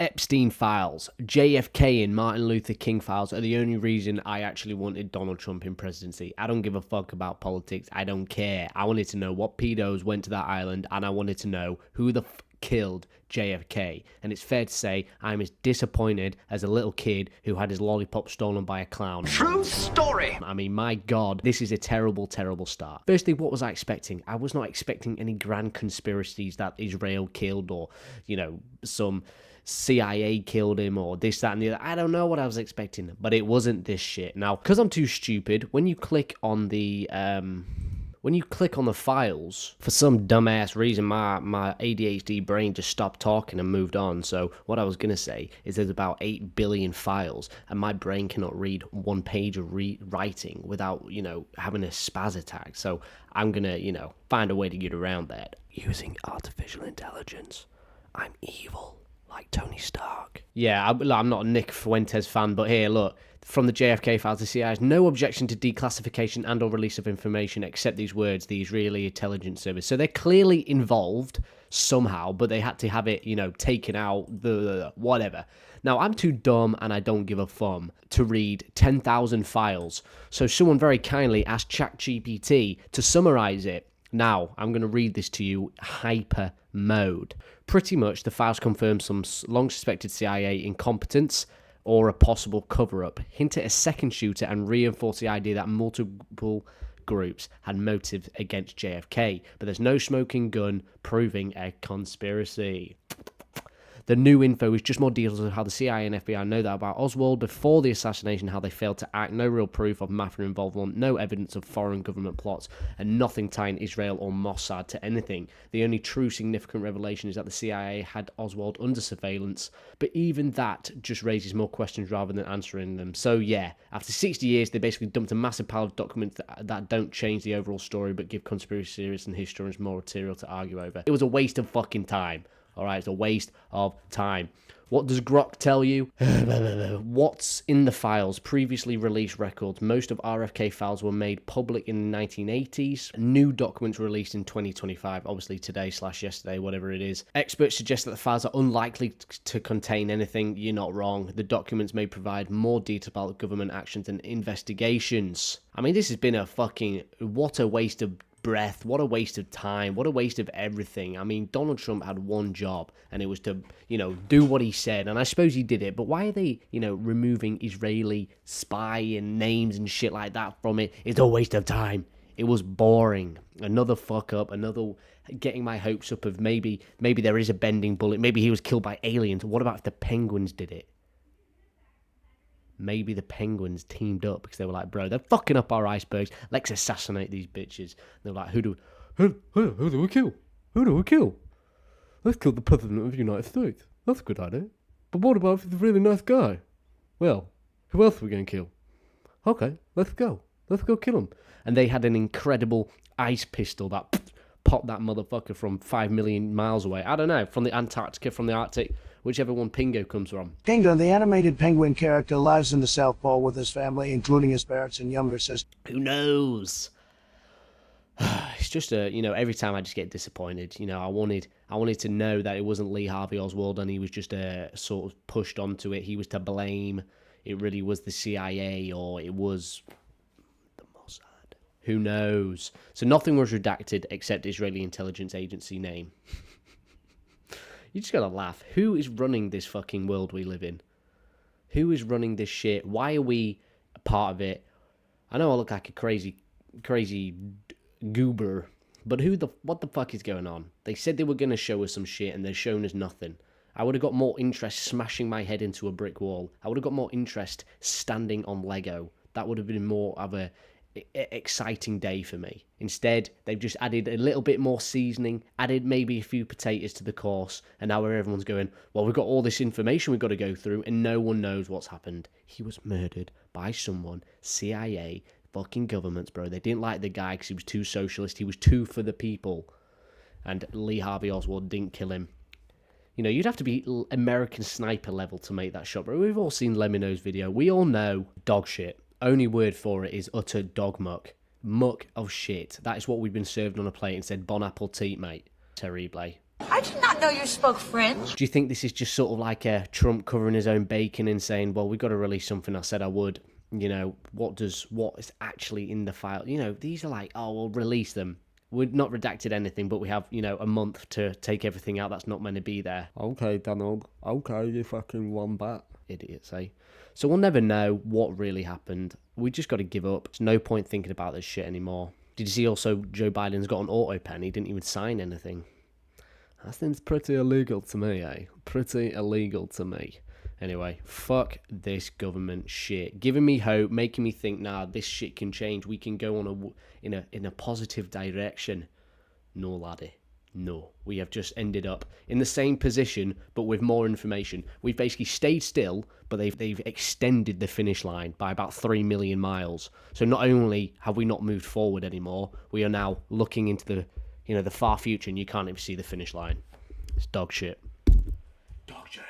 Epstein files, JFK and Martin Luther King files are the only reason I actually wanted Donald Trump in presidency. I don't give a fuck about politics. I don't care. I wanted to know what pedos went to that island, and I wanted to know who the killed JFK. And it's fair to say I'm as disappointed as a little kid who had his lollipop stolen by a clown. True story. I mean, my God, this is a terrible, terrible start. Firstly, what was I expecting? I was not expecting any grand conspiracies that Israel killed or, some CIA killed him or this, that, and the other. I don't know what I was expecting, but it wasn't this shit. Now, because I'm too stupid, when you click on the files, for some dumbass reason, my ADHD brain just stopped talking and moved on. So what I was going to say is there's about 8 billion files, and my brain cannot read one page of writing without, having a spaz attack. So I'm going to, find a way to get around that. Using artificial intelligence. I'm evil. Like Tony Stark. Yeah, I'm not a Nick Fuentes fan, but here, look. From the JFK files, the CIA has no objection to declassification and or release of information except these words, the Israeli intelligence service. So they're clearly involved somehow, but they had to have it, taken out, the whatever. Now, I'm too dumb and I don't give a thumb to read 10,000 files. So someone very kindly asked ChatGPT to summarize it. Now, I'm going to read this to you hyper mode. Pretty much, the files confirm some long-suspected CIA incompetence or a possible cover-up, hint at a second shooter, and reinforce the idea that multiple groups had motive against JFK, but there's no smoking gun proving a conspiracy. The new info is just more details of how the CIA and FBI know that about Oswald before the assassination, how they failed to act, no real proof of mafia involvement, no evidence of foreign government plots, and nothing tying Israel or Mossad to anything. The only true significant revelation is that the CIA had Oswald under surveillance, but even that just raises more questions rather than answering them. So yeah, after 60 years, they basically dumped a massive pile of documents that don't change the overall story, but give conspiracy theorists and historians more material to argue over. It was a waste of fucking time. All right, it's a waste of time. What does Grok tell you? What's in the files? Previously released records. Most of RFK files were made public in the 1980s. New documents released in 2025, obviously today/yesterday, whatever it is. Experts suggest that the files are unlikely to contain anything. You're not wrong. The documents may provide more detail about government actions and investigations. I mean, this has been what a waste of breath, what a waste of time, what a waste of everything. I mean, Donald Trump had one job, and it was to, do what he said, and I suppose he did it, but why are they, removing Israeli spy and names and shit like that from it? It's a waste of time. It was boring. Another fuck up, another getting my hopes up of maybe there is a bending bullet, maybe he was killed by aliens. What about if the Penguins did it? Maybe the Penguins teamed up because they were like, bro, they're fucking up our icebergs. Let's assassinate these bitches. They're like, who do we kill? Who do we kill? Let's kill the President of the United States. That's a good idea. But what about if he's a really nice guy? Well, who else are we going to kill? Okay, let's go. Let's go kill him. And they had an incredible ice pistol that popped that motherfucker from 5 million miles away. I don't know, from the Antarctica, from the Arctic, whichever one Pingo comes from. Pingo, the animated penguin character, lives in the South Pole with his family, including his parents and younger sister. Who knows? It's just every time I just get disappointed. I wanted to know that it wasn't Lee Harvey Oswald and he was just sort of pushed onto it. He was to blame. It really was the CIA or it was the Mossad. Who knows? So nothing was redacted except Israeli intelligence agency name. You just gotta laugh. Who is running this fucking world we live in? Who is running this shit? Why are we a part of it? I know I look like a crazy goober, but what the fuck is going on? They said they were gonna show us some shit and they're showing us nothing. I would have got more interest smashing my head into a brick wall. I would have got more interest standing on Lego. That would have been more of a exciting day for me. Instead, they've just added a little bit more seasoning, added maybe a few potatoes to the course, and now everyone's going, well, we've got all this information we've got to go through, and no one knows what's happened. He was murdered by someone, CIA, fucking governments, bro. They didn't like the guy because he was too socialist, he was too for the people, and Lee Harvey Oswald didn't kill him. You'd have to be American Sniper level to make that shot, bro. We've all seen Lemino's video. We all know dog shit. Only word for it is utter dog muck. Muck of shit. That is what we've been served on a plate and said, bon appetit, mate. Terrible. I did not know you spoke French. Do you think this is just sort of like a Trump covering his own bacon and saying, well, we've got to release something I said I would? You know, what is actually in the file? You know, these are like, oh, we'll release them. We've not redacted anything, but we have, you know, a month to take everything out that's not meant to be there. Okay, Donald. Okay, you fucking wombat. Idiots, eh? So we'll never know what really happened. We just got to give up. There's no point thinking about this shit anymore. Did you see also Joe Biden's got an auto pen? He didn't even sign anything. That seems pretty illegal to me, eh? Pretty illegal to me. Anyway, fuck this government shit. Giving me hope, making me think, nah, this shit can change. We can go on in a positive direction. No, laddie. No. We have just ended up in the same position, but with more information. We've basically stayed still, but they've extended the finish line by about 3 million miles. So not only have we not moved forward anymore, we are now looking into the far future, and you can't even see the finish line. It's dog shit. Dog shit.